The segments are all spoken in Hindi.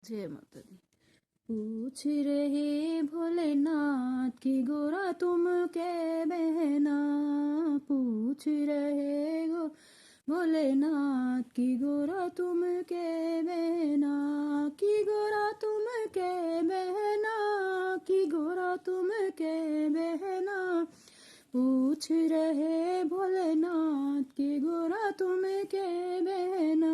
जय माता दी। पूछ रहे भोलेनाथ की गोरा तुम के बहना, पूछ रहे गो भोलेनाथ की गोरा तुम के बहना, की गोरा तुम के बहना, की गोरा तुम के बहना। पूछ रहे भोलेनाथ की गोरा तुम के बहना,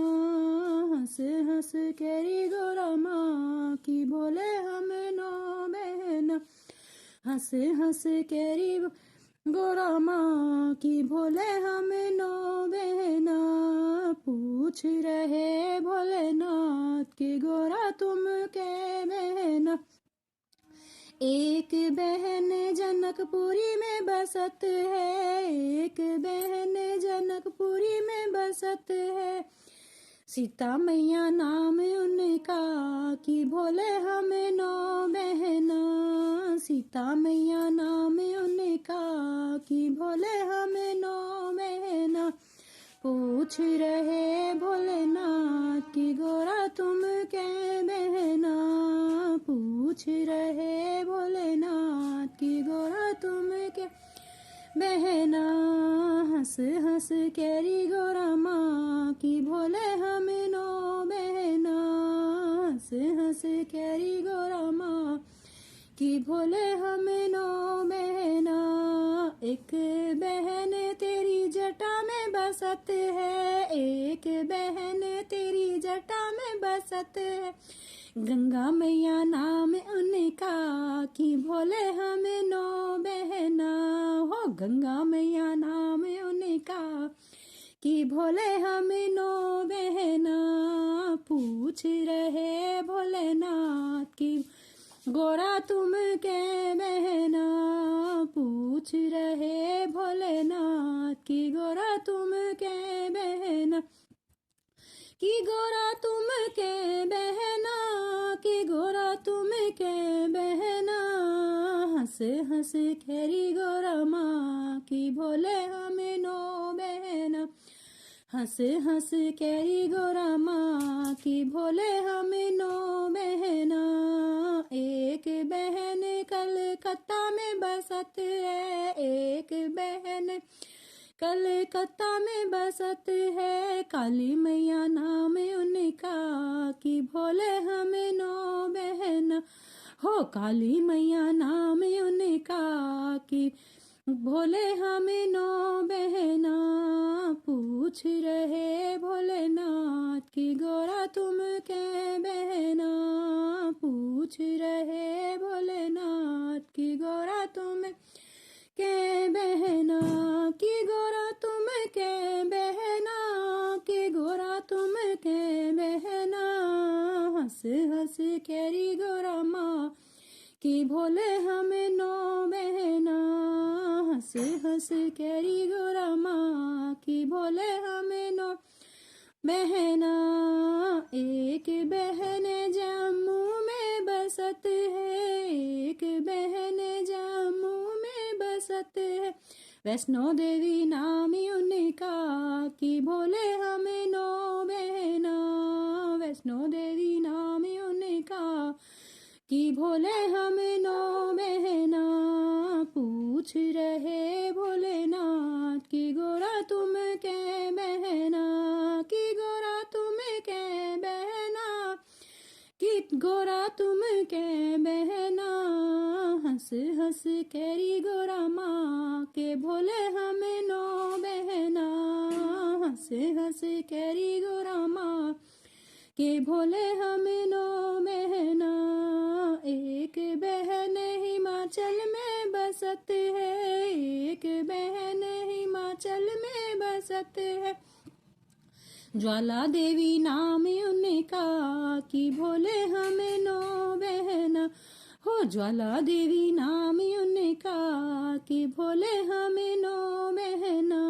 हंस हंस केरी गोरा माँ की बोले हम नो बहना, हंस हंस केरी गोरा माँ की बोले हम नो बहना। पूछ रहे भोलेनाथ की गोरा तुम के बहना, एक बहन जनकपुरी में बसत है, एक बहन जनकपुरी में बसत है। सीता मैया नाम उनका कि भोले हमें नो बहना, सीता मैया नाम उनका कि भोले हमें नो बहना। पूछ रहे भोलेनाथ की गोरा तुम के बहना, पूछ रहे भोलेनाथ की गोरा तुम के बहना, हंस हंस केरी गोरा माँ की भोले हमें नो बहना, हंस हंस केरी गोरा माँ की भोले हमें नो बहना। एक बहन तेरी जटा में बसत है, एक बहन तेरी जटा में बसत है। गंगा मैया नाम उनका कि भोले हमें नो बहना, हो गंगा मैया नाम उनका कि भोले हमें नो बहना। पूछ रहे भोलेनाथ की गोरा तुम के बहना, पूछ रहे भोलेनाथ की गोरा तुम के बहना, की गोरा तुम के बहना, की गोरा तुम के बहना। हंस हंस खेरी गोरा माँ की भोले हमें नो बहना, हंस हंस केरी गोरा माँ की भोले हमें नो बहना। एक बहन कलकत्ता में बसत है, एक बहन कलकत्ता में बसत है। काली मैया नाम उनका कि भोले हमें नो बहना, हो काली मैया नाम उनका कि भोले हमें नो बहना। पूछ रहे भोलेनाथ की गोरा तुम के बहना, पूछ रहे भोलेनाथ की गोरा तुम के बहना, की गोरा तुम के बहना, की गोरा तुम के बहना। हंस हंस केरी गोरा माँ की भोले हमें नो बहना, हंस हंस केरी गोरा माँ की भोले हमें नो बहना। एक बहन जम्मू में बसत है, एक बहन जम्मू में बसत है। वैष्णो देवी नाम उनका कि भोले हमें नो बहना, वैष्णो देवी नाम उनका कि भोले हमें नो बहना। पूछ रहे भोलेनाथ की गोरा तुम के बहना, की गोरा तुम के बहना, की गोरा तुम के बहना। हंस हंस केरी गोरा माँ के भोले हमें नो बहना, हंस हंस केरी गोरा माँ के भोले हमें नो बहना। एक बहन हिमाचल में बसत है, एक बहन हिमाचल में बसत है। ज्वाला देवी नाम उनका कि भोले हमें नो बहना, हो ज्वाला देवी नाम उनका कि भोले हमें नो बहना।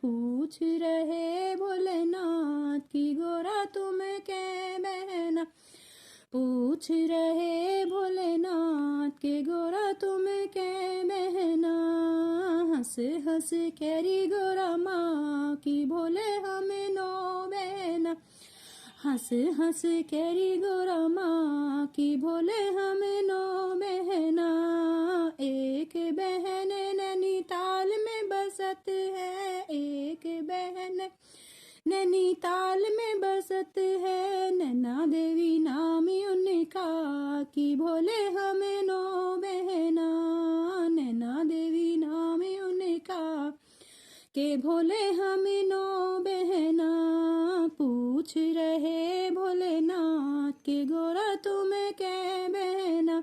पूछ रहे भोलेनाथ की गोरा तुम के बहना, पूछ रहे भोलेनाथ के गोरा तुम के बहना। हंस हंस केरी गोरा माँ की भोले हमें नो बहना, हंस हंस केरी गोरा कि भोले हम नौ बहना। एक बहन नैनीताल में बसत है, एक बहन नैनीताल में बसत है, नैना देवी नाम उनका कि भोले हम नौ बहना। नैना देवी नाम उनका के भोले हम नौ बहना। पूछ रहे भोलेनाथ के गोरा तुम के बहना।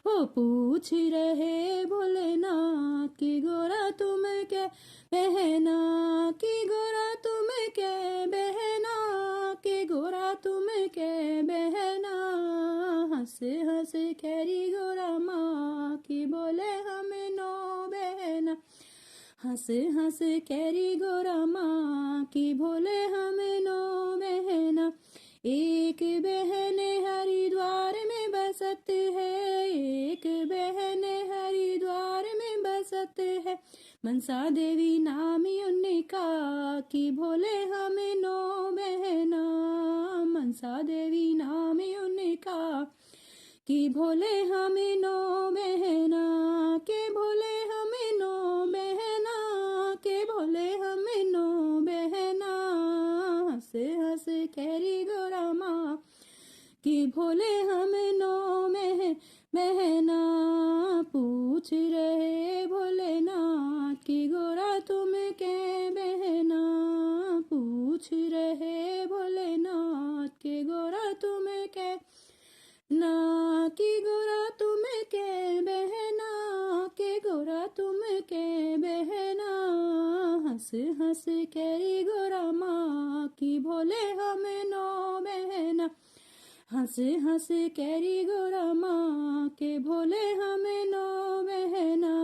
ओ पूछ रहे भोलेनाथ की गोरा तुम के बहना, की गोरा तुम के बहना, की गोरा तुम के बहना। हंस हंस कैरी गोरा माँ की बोले हम नौ बहना। हंस हंस कैरी गोरा माँ की भोले हम नौ बहना। एक बहन हरिद्वार में बसत है, एक बहन हरिद्वार में बसत है, मनसा देवी नाम उनका कि भोले हम नौ बहना। मनसा देवी नाम उनका कि भोले हम नौ बहना, के भोले हम नौ बहना, के भोले हम नौ बहना। हंस हंस कैरी गोरा माँ कि भोले हम नौ बहना। पूछ रहे भोलेनाथ की गोरा तुम के बहना। पूछ रहे भोलेनाथ के गोरा तुम के ना, की गोरा तुम के बहना, के गोरा तुम के बहना। हंस हंस कैरी गोरा माँ की भोले हम नौ बहना। हंस हंस कैरी गोरा माँ के भोले हम नौ बहना।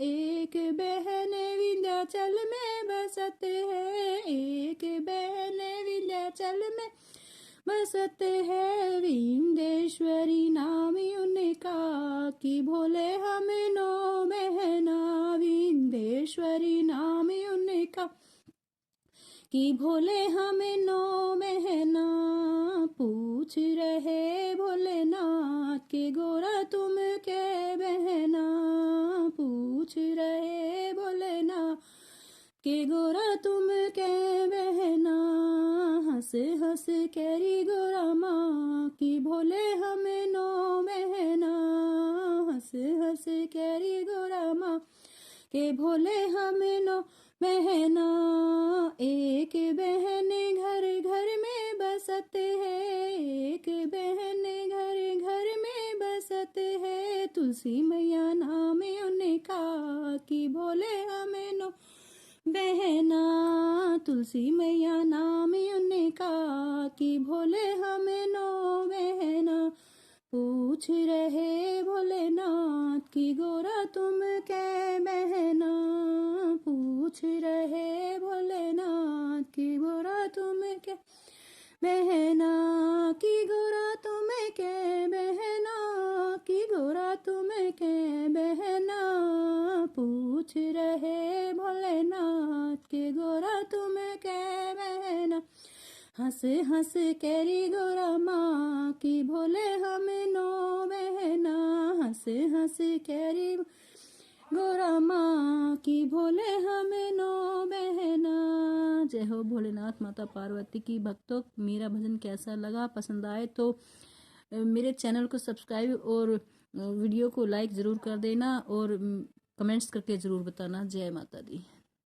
एक बहन विंध्याचल में बसत है, एक बहन विंध्याचल में बसत है, विंध्येश्वरी नाम उनका कि भोले हम नौ बहना। विंध्येश्वरी नाम उनका कि भोले हम नौ बहना। पूछ रहे भोलेनाथ के गोरा तुम के बहना। पूछ रहे भोलेनाथ के गोरा तुम के बहना। हंस हंस कैरी गोरा माँ की भोले हम नौ बहना। हंस हंस कैरी गोरा माँ के भोले हम नौ बहना। एक बहन घर घर में बसत है, एक बहन घर घर में बसत है, तुलसी मैया नाम उनका कि भोले हम नौ बहना। तुलसी मैया नाम उनका कि भोले हम नौ बहना। पूछ रहे भोलेनाथ की गोरा तुम के बहना। पूछ रहे भोलेनाथ की गोरा तुम के बहना, की गोरा तुम के बहना, की गोरा तुम के बहना। पूछ रहे भोलेनाथ के गोरा तुम के बहना। हंस हंस कैरी गोरा माँ की भोले हम नौ बहना। हंस हंस कैरी गोरा माँ की भोले हम नौ बहना। जय हो भोलेनाथ माता पार्वती की। भक्तों, मेरा भजन कैसा लगा? पसंद आए तो मेरे चैनल को सब्सक्राइब और वीडियो को लाइक ज़रूर कर देना और कमेंट्स करके ज़रूर बताना। जय माता दी।